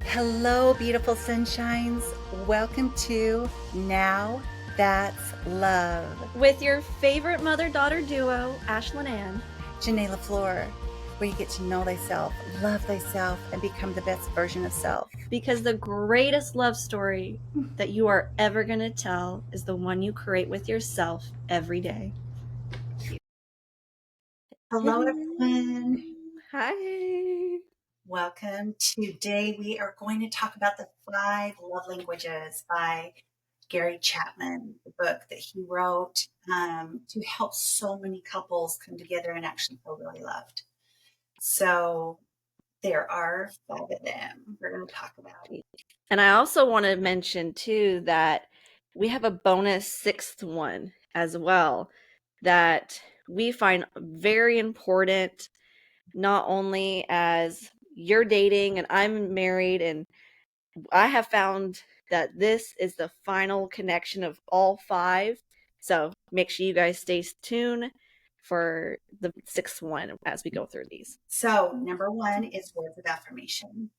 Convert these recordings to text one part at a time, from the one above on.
Hello, beautiful sunshines. Welcome to Now That's Love. With your favorite mother-daughter duo, Ashlyn and Janae LaFleur, where you get to know thyself, love thyself, and become the best version of self. because the greatest love story that you are ever going to tell is the one you create with yourself every day. Hello, everyone. Hi. Welcome. Today we are going to talk about the 5 love languages by Gary Chapman, the book that he wrote to help so many couples come together and actually feel really loved. So there are 5 of them we're going to talk about. And I also want to mention too that we have a bonus 6th one as well that we find very important, not only as you're dating and I'm married, and I have found that this is the final connection of all 5. So make sure you guys stay tuned for the 6th one as we go through these. So number 1 is words of affirmation.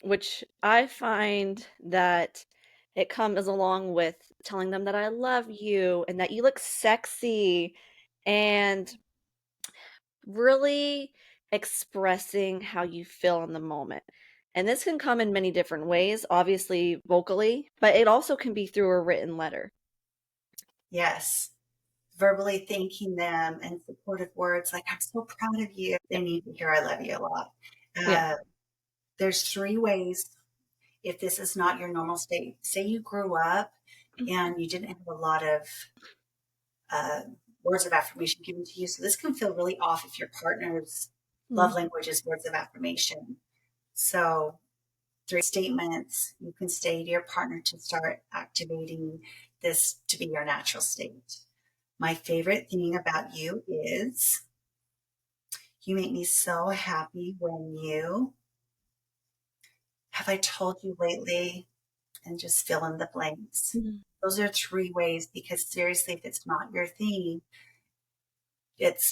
Which I find that it comes along with telling them that I love you and that you look sexy and really expressing how you feel in the moment. And this can come in many different ways, obviously vocally, but it also can be through a written letter. Yes. Verbally thanking them and supportive words like, I'm so proud of you. They need to hear I love you a lot. Yeah. There's 3 ways if this is not your normal state. Say you grew up and you didn't have a lot of uh, words of affirmation given to you. So this can feel really off if your partner's love language is words of affirmation. So 3 statements you can say to your partner to start activating this to be your natural state. My favorite thing about you is you make me so happy when you have I told you lately, and just fill in the blanks. Mhm. Those are 3 ways because seriously, if it's not your thing, it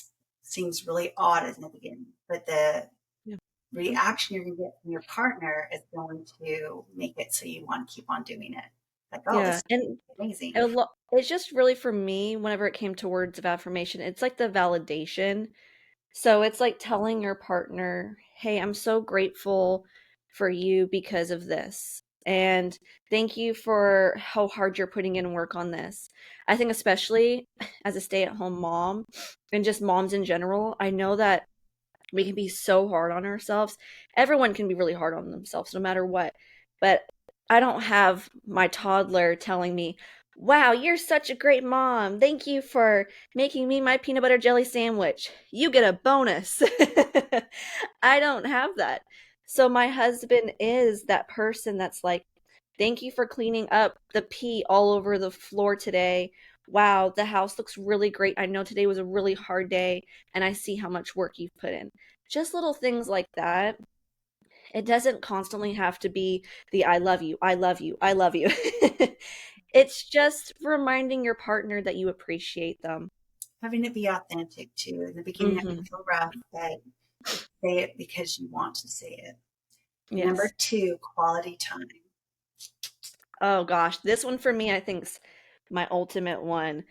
seems really odd in the beginning. But the Yeah. reaction you're going to get from your partner is going to make it so you want to keep on doing it. Like, oh, this Yeah. is And amazing. it's just really for me, whenever it came to words of affirmation, it's like the validation. So it's like telling your partner, hey, I'm so grateful for you because of this. And thank you for how hard you're putting in work on this. I think, especially as a stay at home mom and just moms in general, I know that we can be so hard on ourselves. Everyone can be really hard on themselves, no matter what. But I don't have my toddler telling me, wow, you're such a great mom. Thank you for making me my peanut butter jelly sandwich. You get a bonus. I don't have that. So my husband is that person that's like, thank you for cleaning up the pee all over the floor today. Wow, the house looks really great. I know today was a really hard day, and I see how much work you've put in. Just little things like that. It doesn't constantly have to be the I love you, I love you, I love you. It's just reminding your partner that you appreciate them. Having it be authentic too. In the beginning, that can Hmm. feel rough, but say it because you want to say it. Number Yes. 2, quality time. Oh gosh, this one for me, I think's my ultimate one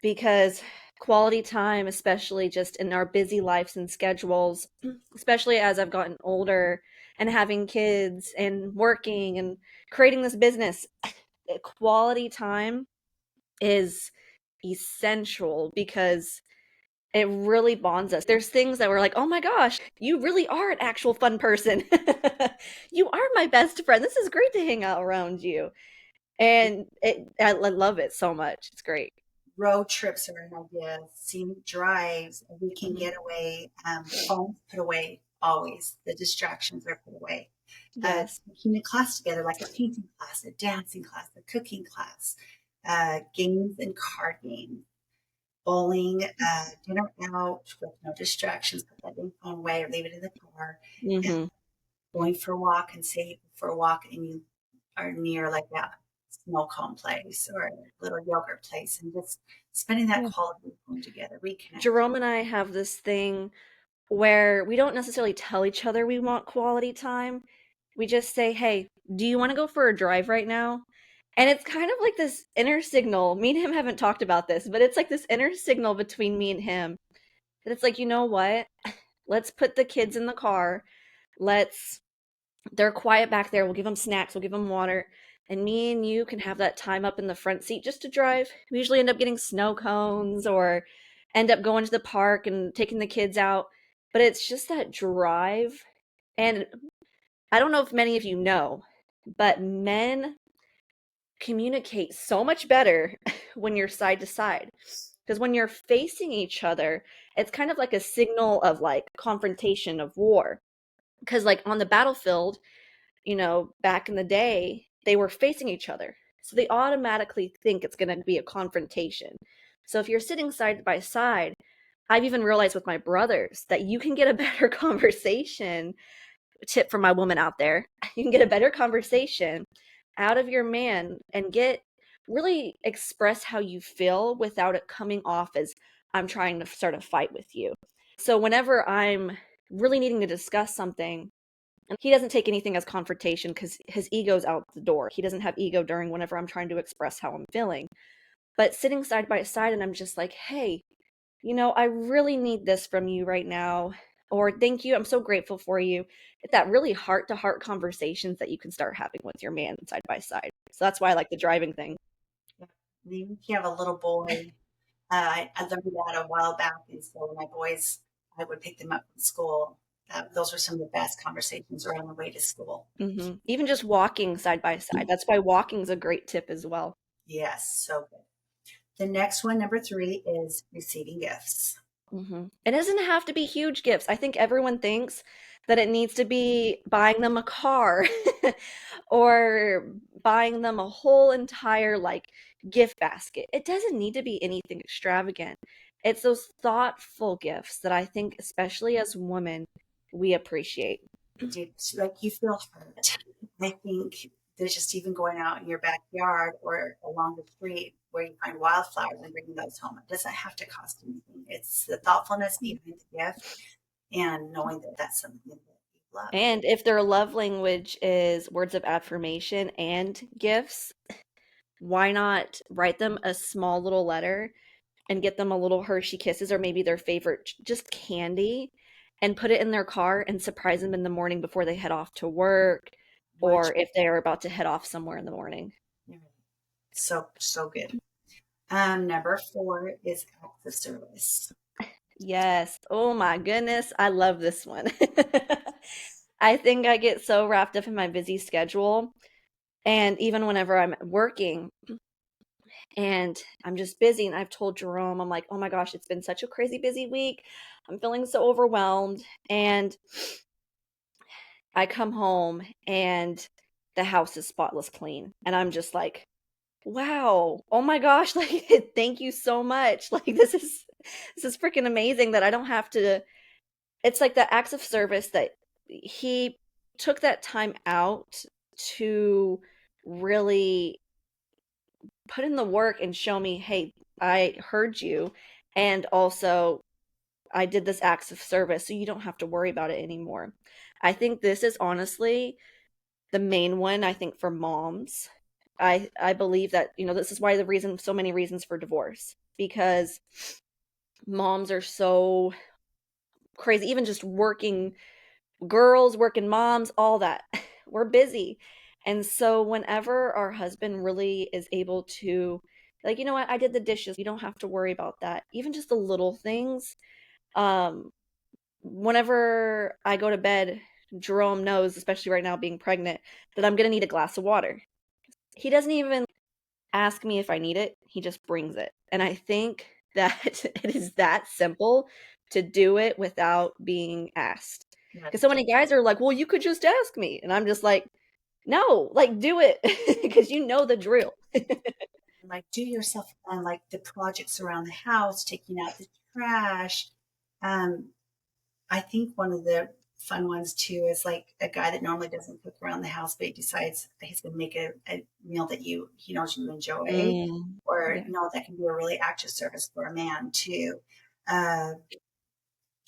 because quality time, especially just in our busy lives and schedules, especially as I've gotten older and having kids and working and creating this business, quality time is essential because it really bonds us. There's things that we're like, oh my gosh, you really are an actual fun person. You are my best friend. This is great to hang out around you. And I love it so much. It's great. Road trips are an idea, scenic drives, a weekend Mhm. getaway, phones put away always. The distractions are put away. Yes. Taking a class together, like a painting class, a dancing class, a cooking class, games and card games, bowling, dinner out with no distractions, put that dang phone away or leave it in the car, and Hmm. going for a walk and say for a walk and you are near like that snow cone place or a little yogurt place and just spending that Yeah. quality time together, reconnect. Jerome and I have this thing where we don't necessarily tell each other we want quality time. we just say, hey, do you want to go for a drive right now? And it's kind of like this inner signal. Me and him haven't talked about this, but it's like this inner signal between me and him. And it's like, you know what? Let's put the kids in the car. Let's, they're quiet back there. We'll give them snacks, we'll give them water. And me and you can have that time up in the front seat just to drive. We usually end up getting snow cones or end up going to the park and taking the kids out. But it's just that drive. And I don't know if many of you know, but men communicate so much better when you're side to side. Because when you're facing each other, it's kind of like a signal of like confrontation of war. Because, like, on the battlefield, back in the day, they were facing each other. So they automatically think it's going to be a confrontation. So if you're sitting side by side, I've even realized with my brothers that you can get a better conversation. Tip for my woman out there: you can get a better conversation out of your man and get really express how you feel without it coming off as I'm trying to start a fight with you. So whenever I'm really needing to discuss something, and he doesn't take anything as confrontation because his ego's out the door. He doesn't have ego during whenever I'm trying to express how I'm feeling. But sitting side by side and I'm just like, hey, I really need this from you right now. Or thank you. I'm so grateful for you. It's that really heart to heart conversations that you can start having with your man side by side. So that's why I like the driving thing. Yeah. Even if you have a little boy, I learned that a while back. And so when my boys, I would pick them up from school. Those were some of the best conversations around the way to school. Even just walking side by side. That's why walking is a great tip as well. Yes, so good. The next one, number 3, is receiving gifts. It doesn't have to be huge gifts. I think everyone thinks that it needs to be buying them a car or buying them a whole entire like gift basket. It doesn't need to be anything extravagant. It's those thoughtful gifts that I think, especially as women, we appreciate. It's like you feel hurt. I think there's just even going out in your backyard or along the street where you find wildflowers and bringing those home. It doesn't have to cost anything. It's the thoughtfulness behind the gift and knowing that that's something that you love. And if their love language is words of affirmation and gifts, why not write them a small little letter and get them a little Hershey Kisses or maybe their favorite just candy and put it in their car and surprise them in the morning before they head off to work Much or if they are about to head off somewhere in the morning. so good. Number 4 is acts of service. Yes. Oh my goodness. I love this one. I think I get so wrapped up in my busy schedule. And even whenever I'm working and I'm just busy, and I've told Jerome, I'm like, oh my gosh, it's been such a crazy busy week. I'm feeling so overwhelmed. And I come home and the house is spotless clean. And I'm just like, wow, oh my gosh, like thank you so much. Like this is freaking amazing that I don't have to. It's like the acts of service that he took that time out to really put in the work and show me, hey, I heard you. And also, I did this acts of service, so you don't have to worry about it anymore. I think this is honestly the main one, I think, for moms. I believe that, this is why so many reasons for divorce, because moms are so crazy, even just working girls, working moms, all that. We're busy. And so whenever our husband really is able to, like, you know what, I did the dishes, you don't have to worry about that. Even just the little things. Um, Whenever I go to bed, Jerome knows, especially right now being pregnant, that I'm gonna need a glass of water. He doesn't even ask me if I need it, he just brings it. And I think that it is that simple to do it without being asked. Because so many guys are like, well, you could just ask me. And I'm just like, no, like, do it because you know the drill. Like do yourself on like the projects around the house, taking out the trash. Um, I think one of the fun ones too is like a guy that normally doesn't cook around the house, but he decides that he's going to make a meal that he knows you enjoy, or Yeah. that can be a really active service for a man too. Uh,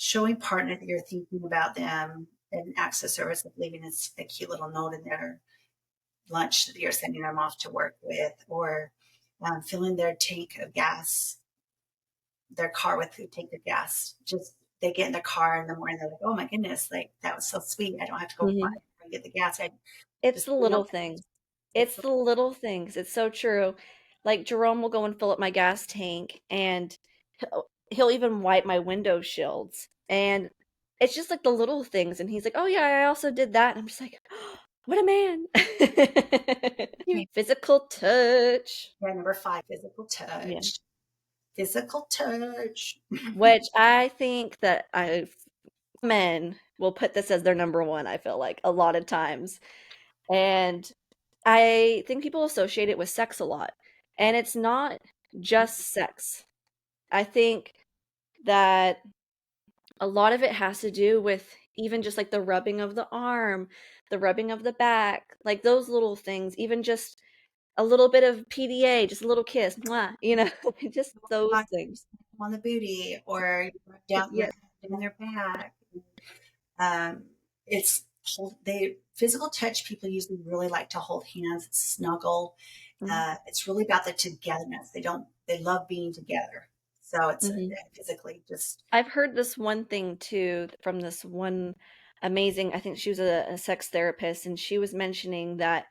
Showing partner that you're thinking about them, an acts of service of leaving a cute little note in their lunch that you're sending them off to work with, or filling their tank of gas, their car with the tank of gas. Just they get in the car in the morning, they're like, "Oh my goodness, like that was so sweet. I don't have to go Mhm. find and get the gas. I It's just the you know, little things. it's It's the little things. It's so true. Like, Jerome will go and fill up my gas tank, and he'll even wipe my window shields, and it's just, like, the little things, and he's like, "Oh, yeah, I also did that," and I'm just like, "What a man." Physical touch. yeah, number 5, physical Yeah. touch. Physical touch. Which I think that men will put this as their number 1, I feel like, a lot of times, and I think people associate it with sex a lot, and it's not just sex. I think that a lot of it has to do with even just like the rubbing of the arm, the rubbing of the back, like those little things, even just a little bit of PDA, just a little kiss, mwah, just those things. On the booty, or down Yeah. down their back. Um, it's they physical touch. People usually really like to hold hands, snuggle. Mhm. It's really about the togetherness. They love being together. So it's Mhm. physically just I've heard this one thing too from this one amazing, I think she was a sex therapist, and she was mentioning that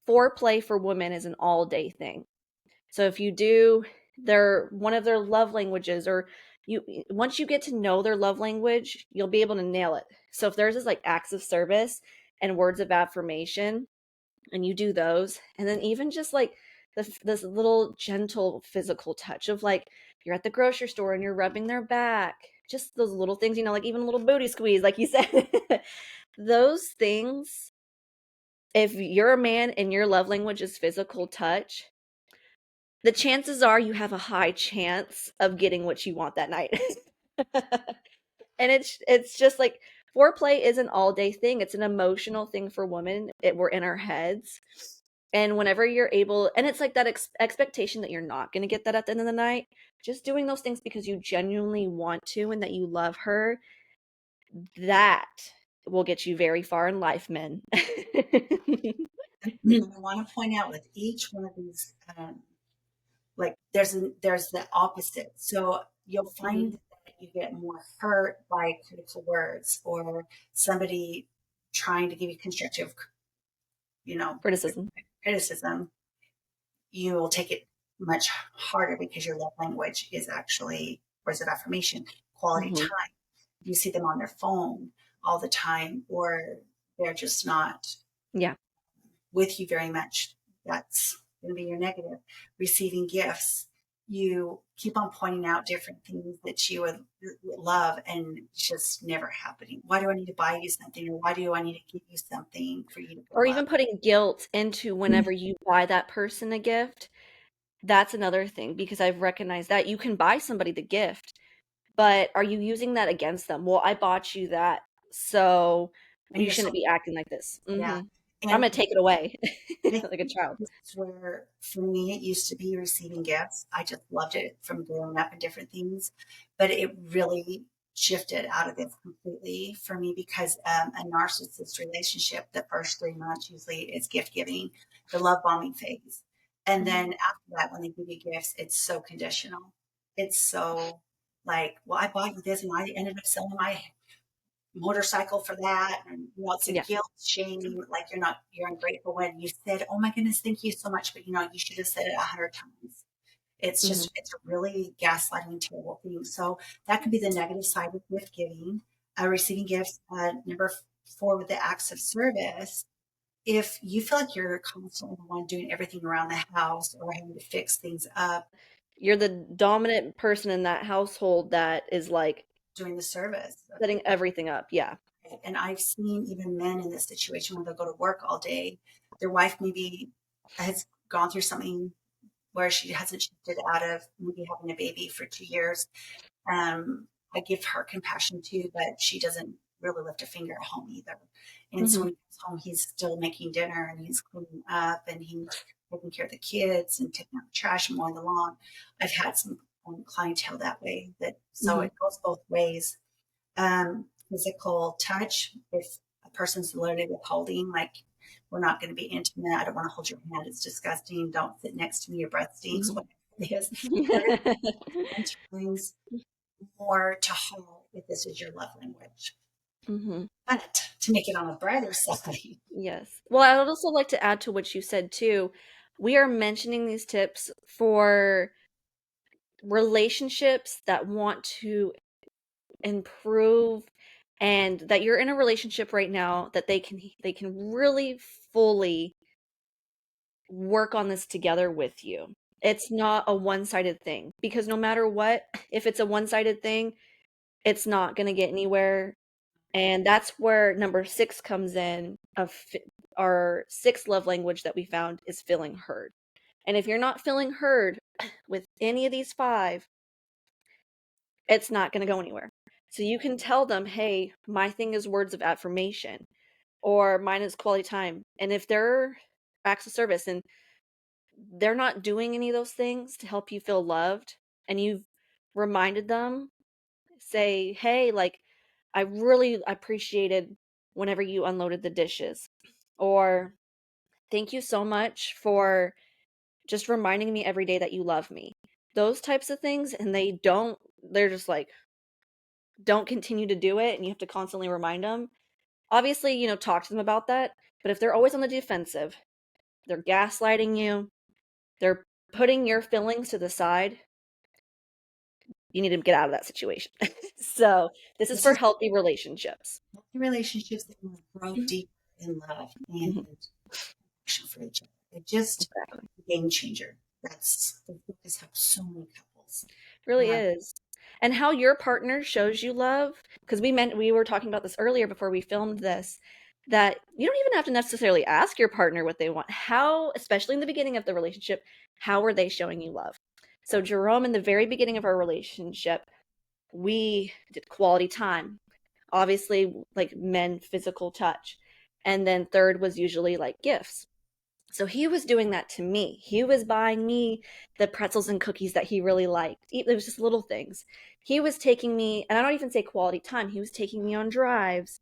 foreplay for women is an all day thing. So if you do their one of their love languages, or you once you get to know their love language, you'll be able to nail it. So if theirs is like acts of service and words of affirmation, and you do those, and then even just like this little gentle physical touch of like you're at the grocery store and you're rubbing their back, just those little things, like even a little booty squeeze, like you said. Those things, if you're a man and your love language is physical touch, the chances are you have a high chance of getting what you want that night. And it's just like foreplay is an all day thing. It's an emotional thing for women. We're in our heads. And whenever you're able, and it's like that expectation that you're not going to get that at the end of the night, just doing those things because you genuinely want to and that you love her, that will get you very far in life, men. I want to point out with each one of these, like there's the opposite. So you'll Mhm. find that you get more hurt by critical words, or somebody trying to give you constructive, you know, Criticism. criticism. You will take it much harder because your love language is actually words of affirmation, quality Mhm. time. You see them on their phone all the time, or they're just not Yeah. with you very much. That's going to be your negative. Receiving gifts, you keep on pointing out different things that you would love, and it's just never happening. Why do I need to buy you something, or why do I need to give you something for you to Or grow up? even putting guilt into whenever you buy that person a gift. That's another thing because I've recognized that you can buy somebody the gift, but are you using that against them? Well, I bought you that, so And you you're so shouldn't be acting like this. yeah. I'm And gonna take it away I think like a child. this is where, for me, it used to be receiving gifts. I just loved it from growing up and different things, but it really shifted out of this completely for me because a narcissist relationship, the first 3 months usually is gift giving, the love bombing phase, and Mhm. then after that, when they give you gifts, it's so conditional. It's so like, well, I bought you this, and I ended up selling my motorcycle for that. And it's a Yeah. guilt, shame, like you're ungrateful when you said, "Oh my goodness, thank you so much," but you should have said it 100 times. Mhm. It's a really gaslighting, terrible thing. So that could be the negative side of gift giving. Receiving gifts. Number 4 with the acts of service. If you feel like you're constantly the one doing everything around the house or having to fix things up, You're the dominant person in that household that is, like, doing the service. setting everything up. Yeah. And I've seen even men in this situation where they'll go to work all day. Their wife maybe has gone through something where she hasn't shifted out of maybe having a baby for 2 years. I give her compassion too, but she doesn't really lift a finger at home either. And so Mhm. when he comes home, he's still making dinner and he's cleaning up and he's taking care of the kids and taking out the trash and mowing the lawn. I've had some clientele that way, that so Mhm. it goes both ways. Um, physical touch. If a person's literally withholding, like, we're not going to be intimate. I don't want to hold your hand. It's disgusting. Don't sit next to me. Your breath stinks. Mhm. Whatever it is. There is 10 times more to hold if this is your love language. Mhm. But to make it on a brighter side, Yes. Well, I would also like to add to what you said too. We are mentioning these tips for relationships that want to improve and that you're in a relationship right now that they can really fully work on this together with you. It's not a one-sided thing because no matter what, if it's a one-sided thing, it's not going to get anywhere. And that's where number 6 comes in of our sixth love language that we found is feeling heard. And if you're not feeling heard with any of these 5, it's not going to go anywhere. So you can tell them, "Hey, my thing is words of affirmation," or "Mine is quality time." And if they're acts of service and they're not doing any of those things to help you feel loved, and you've reminded them, say, "Hey, like, I really appreciated whenever you unloaded the dishes," or "Thank you so much for just reminding me every day that you love me." Those types of things, and they're just like, don't continue to do it, and you have to constantly remind them. Obviously, talk to them about that, but if they're always on the defensive, they're gaslighting you, they're putting your feelings to the side, you need to get out of that situation. So, this is this for is healthy relationships. relationships that will grow Mhm, deeper in love and mhm, affection for each other. It just exactly. a game changer. That's the book has helped so many couples. Really And is. And how your partner shows you love, because we were talking about this earlier before we filmed this, that you don't even have to necessarily ask your partner what they want. How, especially in the beginning of the relationship, how are they showing you love? So Jerome, in the very beginning of our relationship, we did quality time. Obviously, like men, physical touch. And then third was usually like gifts. So he was doing that to me. He was buying me the pretzels and cookies that he really liked. It was just little things. He was taking me, and I don't even say quality time, he was taking me on drives.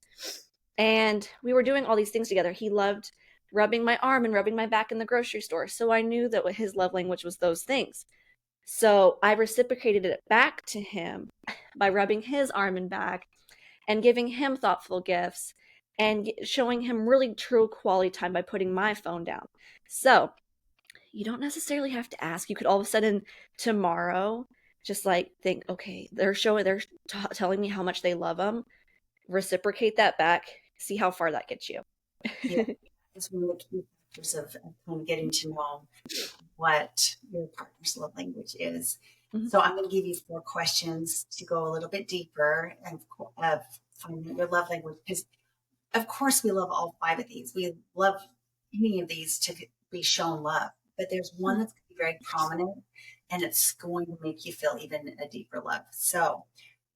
And we were doing all these things together. He loved rubbing my arm and rubbing my back in the grocery store. So I knew that his love language was those things. So I reciprocated it back to him by rubbing his arm and back and giving him thoughtful gifts and showing him really true quality time by putting my phone down. So you don't necessarily have to ask. You could all of a sudden tomorrow just like think, okay, telling me how much they love them. Reciprocate that back. See how far that gets you. yeah, it's one of the key factors of kind of getting to know what your partner's love language is. Mhm. So I'm going to give you 4 questions to go a little bit deeper and of finding your love language because of course we love all 5 of these. We love any of these to be shown love, but there's one that's going to be very prominent and it's going to make you feel even a deeper love. So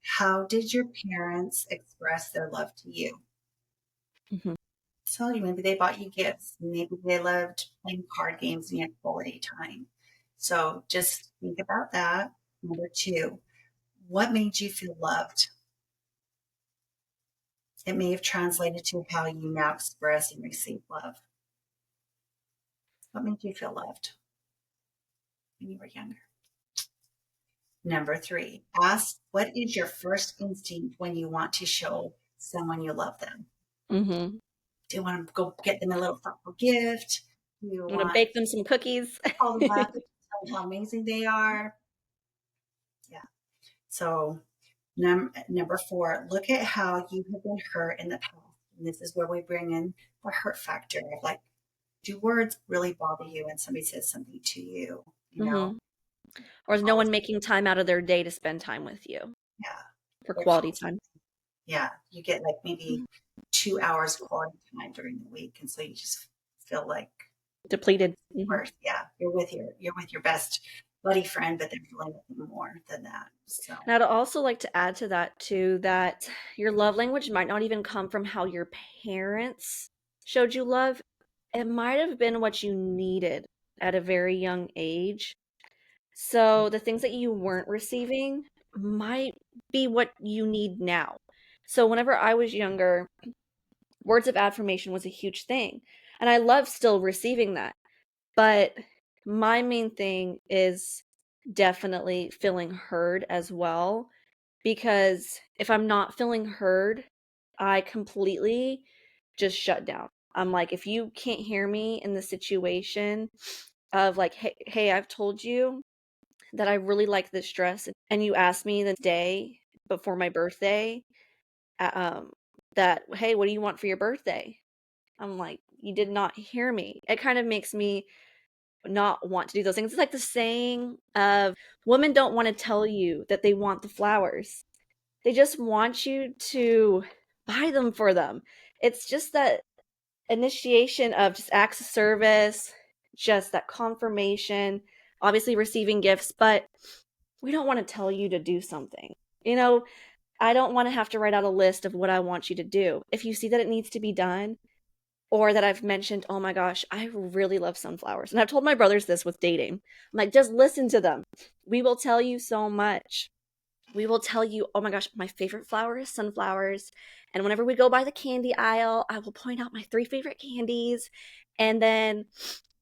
how did your parents express their love to you? Mhm. So maybe they bought you gifts. Maybe they loved playing card games and you had quality time. So just think about that. Number 2, what made you feel loved? It may have translated to how you now express and receive love. What made you feel loved when you were younger? Number 3, ask what is your first instinct when you want to show someone you love them? Mhm. Do you want to go get them a little thoughtful gift? Do you I'm gonna want bake them some cookies. to call them up and tell them how amazing they are? Yeah. So number 4, look at how you have been hurt in the past. And this is where we bring in the hurt factor of like, do words really bother you when somebody says something to you? You know, Mhm. Or is no one making time out of their day to spend time with you yeah, for they're quality time? yeah, you get like maybe Mhm. 2 hours quality time during the week, and so you just feel like Depleted. Mhm. worse. Yeah, you're with your best buddy friend, but there's really nothing more than that. So And I'd also like to add to that too that your love language might not even come from how your parents showed you love. It might have been what you needed at a very young age. So the things that you weren't receiving might be what you need now. So whenever I was younger, words of affirmation was a huge thing. And I love still receiving that. But my main thing is definitely feeling heard as well. Because if I'm not feeling heard, I completely just shut down. I'm like, if you can't hear me in the situation of like, hey, I've told you that I really like this dress, and you asked me the day before my birthday, uh, um, that, hey, what do you want for your birthday? I'm like, you did not hear me. It kind of makes me not want to do those things. It's like the saying of women don't want to tell you that they want the flowers. They just want you to buy them for them. It's just that initiation of just acts of service, just that confirmation, obviously receiving gifts, but we don't want to tell you to do something. You know, I don't want to have to write out a list of what I want you to do. If you see that it needs to be done, or that I've mentioned, oh my gosh, I really love sunflowers. And I've told my brothers this with dating. I'm like, just listen to them. We will tell you so much. We will tell you, oh my gosh, my favorite flower is sunflowers. And whenever we go by the candy aisle, I will point out my three favorite candies. And then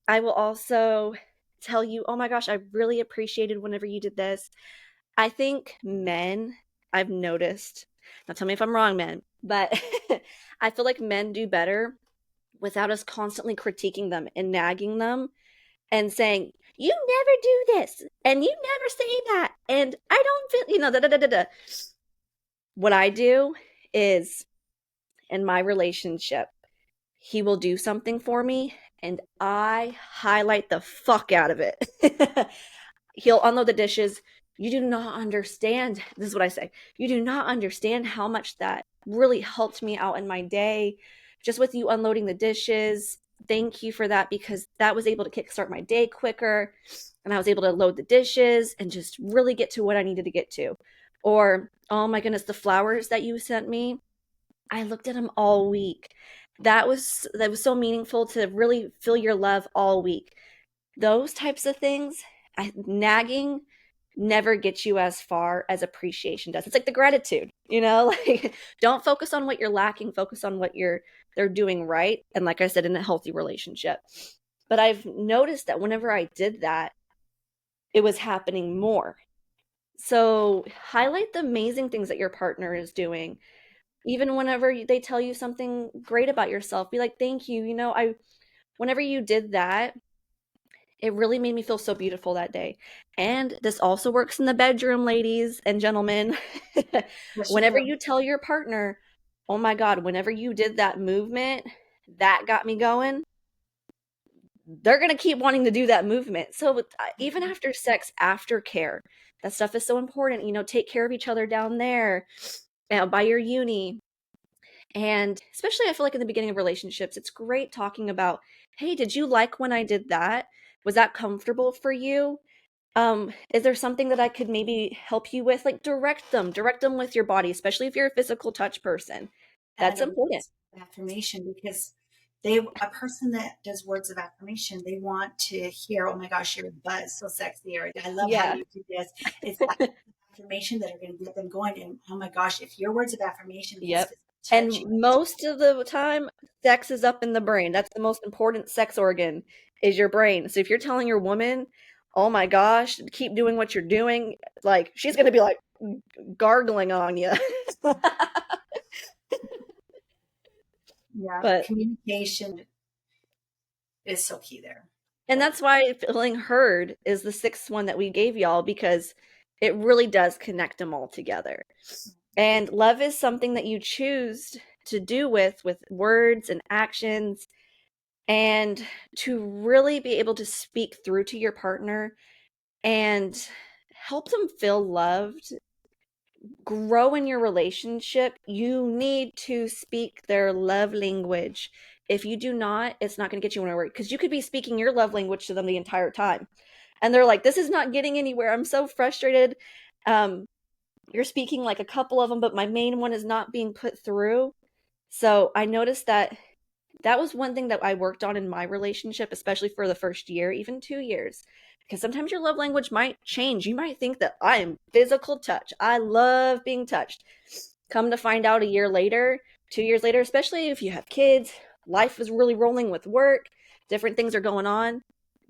I will also tell you, oh my gosh, I really appreciated whenever you did this. I think men, I've noticed, now tell me if I'm wrong, men, but I feel like men do better without us constantly critiquing them and nagging them and saying, you never do this and you never say that. And I don't feel, da da da da da. What I do is in my relationship, he will do something for me and I highlight the fuck out of it. He'll unload the dishes. You do not understand. This is what I say. You do not understand how much that really helped me out in my day. Just with you unloading the dishes. Thank you for that because that was able to kickstart my day quicker. And I was able to load the dishes and just really get to what I needed to get to. Or, oh my goodness, the flowers that you sent me, I looked at them all week. That was so meaningful to really feel your love all week. Those types of things, nagging never gets you as far as appreciation does. It's like the gratitude, like don't focus on what you're lacking, focus on what they're doing right. And like I said, in a healthy relationship. But I've noticed that whenever I did that, it was happening more. So highlight the amazing things that your partner is doing. Even whenever they tell you something great about yourself, be like, thank you. Whenever you did that, it really made me feel so beautiful that day. And this also works in the bedroom, ladies and gentlemen. Yes, she Whenever will. you tell your partner, oh my God, whenever you did that movement, that got me going, they're going to keep wanting to do that movement. So even after sex, aftercare, that stuff is so important. Take care of each other down there by your uni. And especially, I feel like in the beginning of relationships, it's great talking about, hey, did you like when I did that? Was that comfortable for you? Is there something that I could maybe help you with? Like direct them with your body, especially if you're a physical touch person. And That's a important. words of affirmation because a person that does words of affirmation, they want to hear, oh my gosh, your butt is so sexy, or I love how Yeah. you do this. It's that affirmation that are going to get them going. And oh my gosh, if your words of affirmation means Yep. physical And touch, you most of the time, sex is up in the brain. That's the most important sex organ is your brain. So if you're telling your woman, oh my gosh, keep doing what you're doing, like she's gonna be like gargling on you. yeah, But communication is so key there. and But that's why feeling heard is the sixth one that we gave y'all because it really does connect them all together. And love is something that you choose to do with words and actions and to really be able to speak through to your partner and help them feel loved, grow in your relationship. You need to speak their love language. If you do not, it's not going to get you anywhere because you could be speaking your love language to them the entire time. And they're like, this is not getting anywhere. I'm so frustrated. Um, you're speaking like a couple of them, but my main one is not being put through. So I noticed that that was one thing that I worked on in my relationship, especially for the first year, even 2 years. Because sometimes your love language might change. You might think that I am physical touch. I love being touched. Come to find out a year later, 2 years later, especially if you have kids, life is really rolling with work, different things are going on.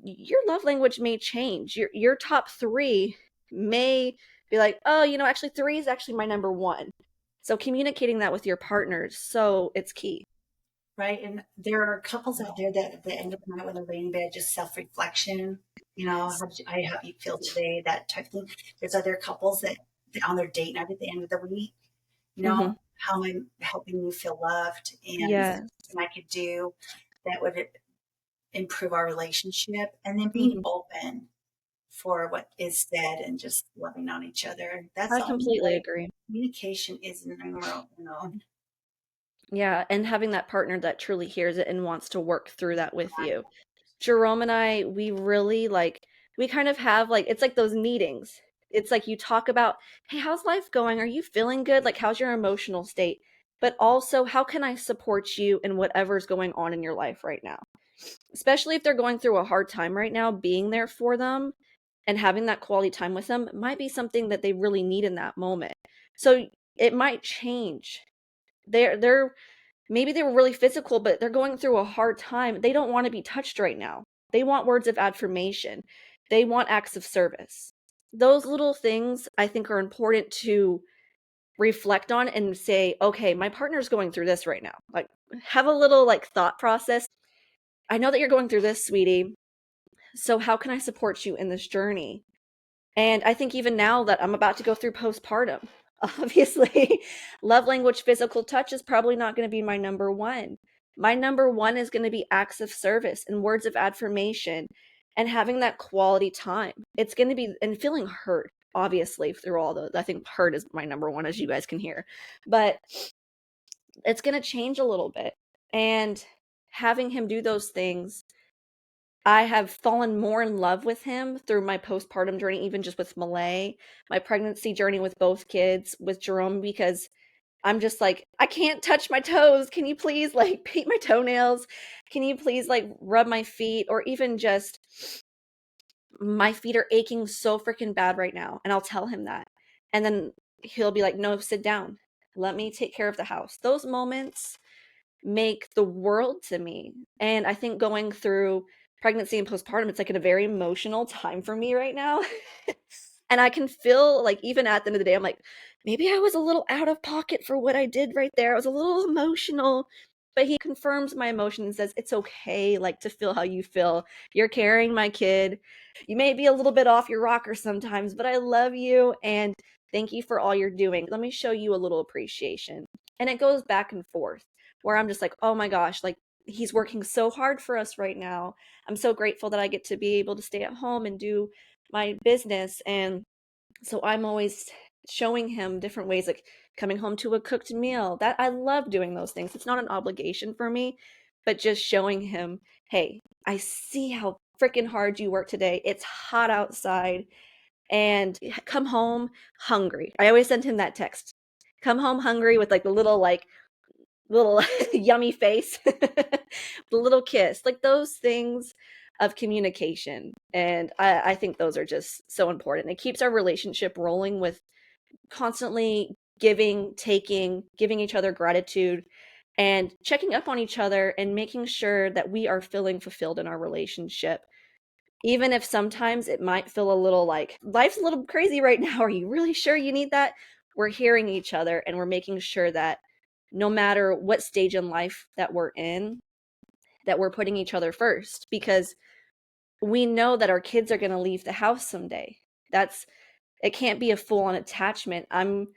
Your love language may change. Your top three may be like, oh, actually three is actually my number one. So communicating that with your partners, so it's key. Right. And there are couples out there that at the end of the night when they're laying in bed, just self reflection, I help you feel today, that type of thing. There's other couples that on their date night at the end of the week, Hmm. how am I helping you feel loved, and is there Yeah. something I could do that would improve our relationship? And then being Hmm. open for what is said and just loving on each other. That's I the only completely way. agree. Communication is numero. Yeah, and having that partner that truly hears it and wants to work through that with you. Jerome and I, we really we kind of have it's like those meetings. It's like you talk about, hey, how's life going? Are you feeling good? Like, how's your emotional state? But also, how can I support you in whatever's going on in your life right now? Especially if they're going through a hard time right now, being there for them and having that quality time with them might be something that they really need in that moment. So it might change. They're maybe they were really physical, but they're going through a hard time. They don't want to be touched right now. They want words of affirmation. They want acts of service. Those little things I think are important to reflect on and say, okay, my partner's going through this right now. Like, have a little thought process. I know that you're going through this, sweetie. So how can I support you in this journey? And I think even now that I'm about to go through postpartum, obviously, love language, physical touch is probably not going to be my number one. My number one is going to be acts of service and words of affirmation and having that quality time. It's going to be, and feeling heard, obviously, through all those. I think heard is my number one, as you guys can hear. But it's going to change a little bit. And having him do those things, I have fallen more in love with him through my postpartum journey, even just with Malay, my pregnancy journey with both kids, with Jerome, because I'm just like, I can't touch my toes. Can you please paint my toenails? Can you please rub my feet? Or even just my feet are aching so freaking bad right now. And I'll tell him that. And then he'll be like, no, sit down. Let me take care of the house. Those moments make the world to me. And I think going through pregnancy and postpartum, it's a very emotional time for me right now. And I can feel even at the end of the day, I'm like, maybe I was a little out of pocket for what I did right there. I was a little emotional. But he confirms my emotion and says, it's okay, to feel how you feel. You're carrying my kid. You may be a little bit off your rocker sometimes, but I love you and thank you for all you're doing. Let me show you a little appreciation. And it goes back and forth where I'm just like, oh my gosh, he's working so hard for us right now. I'm so grateful that I get to be able to stay at home and do my business. And so I'm always showing him different ways, like coming home to a cooked meal. That I love doing those things. It's not an obligation for me, but just showing him, hey, I see how freaking hard you work today. It's hot outside and come home hungry. I always send him that text. Come home hungry with the little yummy face, the little kiss, those things of communication. And I think those are just so important. It keeps our relationship rolling with constantly giving, taking, giving each other gratitude and checking up on each other and making sure that we are feeling fulfilled in our relationship. Even if sometimes it might feel a little like life's a little crazy right now. Are you really sure you need that? We're hearing each other and we're making sure that no matter what stage in life that we're in, that we're putting each other first because we know that our kids are going to leave the house someday. That's it can't be a full on attachment. I'm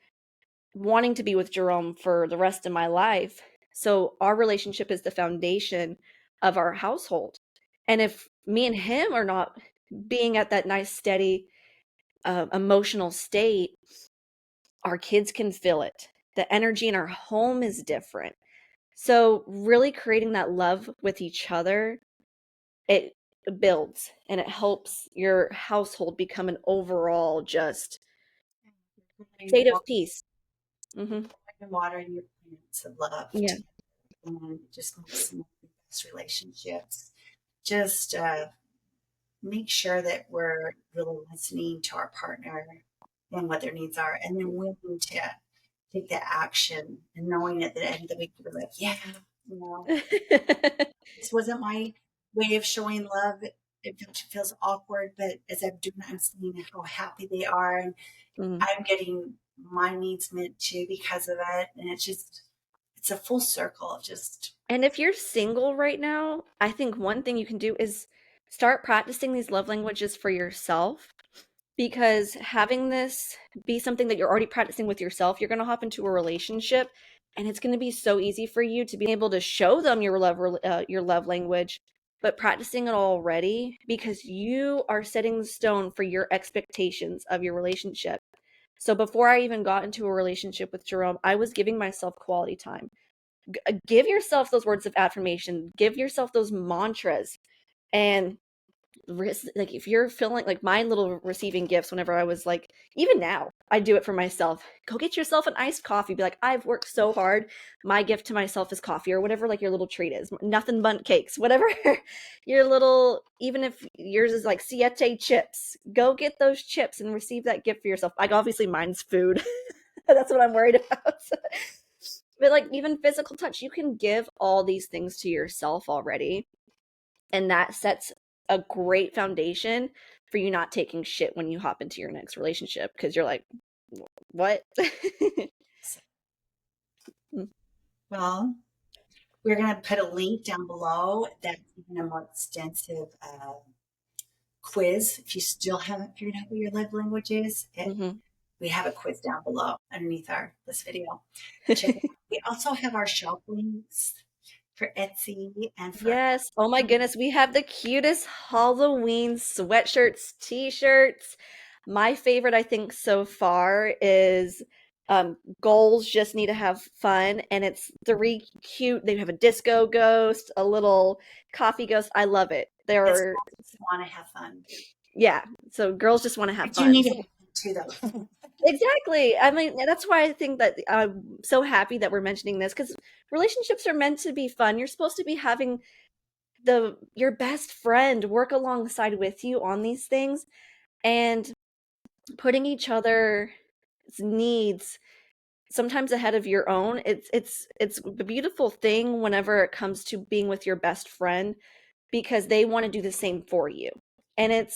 wanting to be with Jerome for the rest of my life. So our relationship is the foundation of our household. And if me and him are not being at that nice, steady, emotional state, our kids can feel it. The energy in our home is different. So, really creating that love with each other, it builds and it helps your household become an overall just state of peace. Hmm. And watering your plants of love Yeah. together, and it just makes some of the best relationships. Just make sure that we're really listening to our partner and what their needs are, and then willing to take that action, and knowing at the end of the week, you're like, yeah, you know, this wasn't my way of showing love. It feels awkward, but as I'm doing it, I'm seeing how happy they are, and Mhm. I'm getting my needs met too because of it. And it's a full circle of just, And if you're single right now, I think one thing you can do is start practicing these love languages for yourself, because having this be something that you're already practicing with yourself, you're going to hop into a relationship and it's going to be so easy for you to be able to show them your love language, but practicing it already because you are setting the stone for your expectations of your relationship. So before I even got into a relationship with Jerome, I was giving myself quality time. Give yourself those words of affirmation, give yourself those mantras, and like if you're feeling like my little receiving gifts whenever I was like, even now I do it for myself. Go get yourself an iced coffee, be like, I've worked so hard, my gift to myself is coffee, or whatever, like your little treat is, nothing but cakes, whatever. Your little, even if yours is like siete chips, go get those chips and receive that gift for yourself. Like obviously mine's food. That's what I'm worried about. But like even physical touch, you can give all these things to yourself already, and that sets a great foundation for you not taking shit when you hop into your next relationship because you're like, what? well, we're going to put a link down below that's even a more extensive quiz. If you still haven't figured out what your love language is, Mm-hmm. we have a quiz down below underneath this video. Check it out. We also have our shop links for Etsy and for Yes. Oh my goodness. We have the cutest Halloween sweatshirts, t-shirts. My favorite, I think, so far is goals just need to have fun. And it's three cute. They have a disco ghost, a little coffee ghost. I love it. it's They're, just want to have fun. yeah. So girls just want to have But you fun. need to So have fun too, though. exactly. I mean, that's why I think that I'm so happy that we're mentioning this because relationships are meant to be fun. You're supposed to be having the your best friend work alongside with you on these things and putting each other's needs sometimes ahead of your own. It's a beautiful thing whenever it comes to being with your best friend because they want to do the same for you. And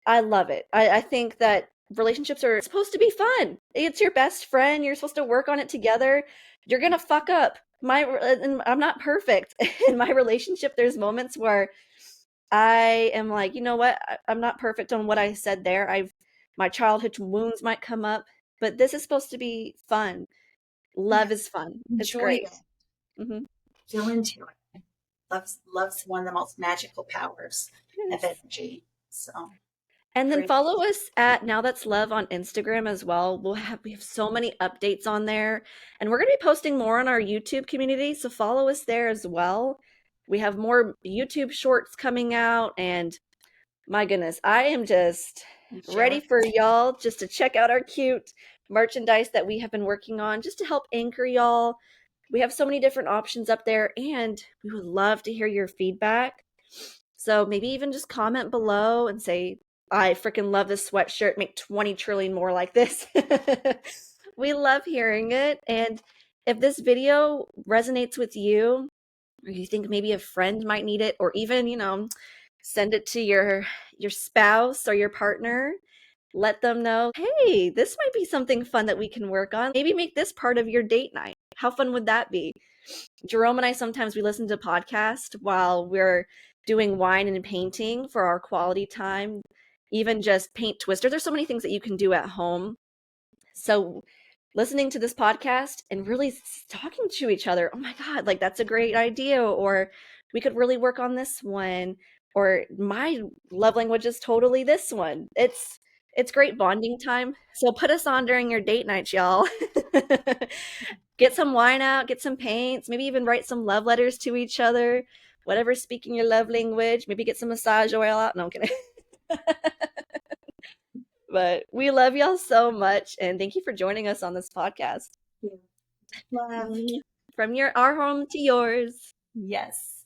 I love it. I think that relationships are supposed to be fun. It's your best friend. You're supposed to work on it together. You're gonna fuck up. And I'm not perfect in my relationship. There's moments where I am like, you know what? I'm not perfect on what I said there. My childhood wounds might come up, but this is supposed to be fun. Yeah, Love is fun. It's enjoy great. it. Hmm. Feel into it. Love's one of the most magical powers of Yes. energy. So And then great. follow us at Now That's Love on Instagram as well. We have so many updates on there, and we're going to be posting more on our YouTube community, so follow us there as well. We have more YouTube shorts coming out, and my goodness, I am just And share ready with for y'all just to check out our cute merchandise that we have been working on just to help anchor y'all. We have so many different options up there, and we would love to hear your feedback. So maybe even just comment below and say, I freaking love this sweatshirt. Make 20 trillion more like this. We love hearing it. And if this video resonates with you, or you think maybe a friend might need it, or even, send it to your spouse or your partner, let them know, hey, this might be something fun that we can work on. Maybe make this part of your date night. How fun would that be? Jerome and I sometimes we listen to podcasts while we're doing wine and painting for our quality time. Even just paint twister. There's so many things that you can do at home. So listening to this podcast and really talking to each other, oh my God, like that's a great idea. Or we could really work on this one. Or my love language is totally this one. It's great bonding time. So put us on during your date nights, y'all. Get some wine out, get some paints, maybe even write some love letters to each other, whatever's speaking your love language. Maybe get some massage oil out. No, I'm kidding. But we love y'all so much, and thank you for joining us on this podcast. you. Love. From our home to yours. Yes.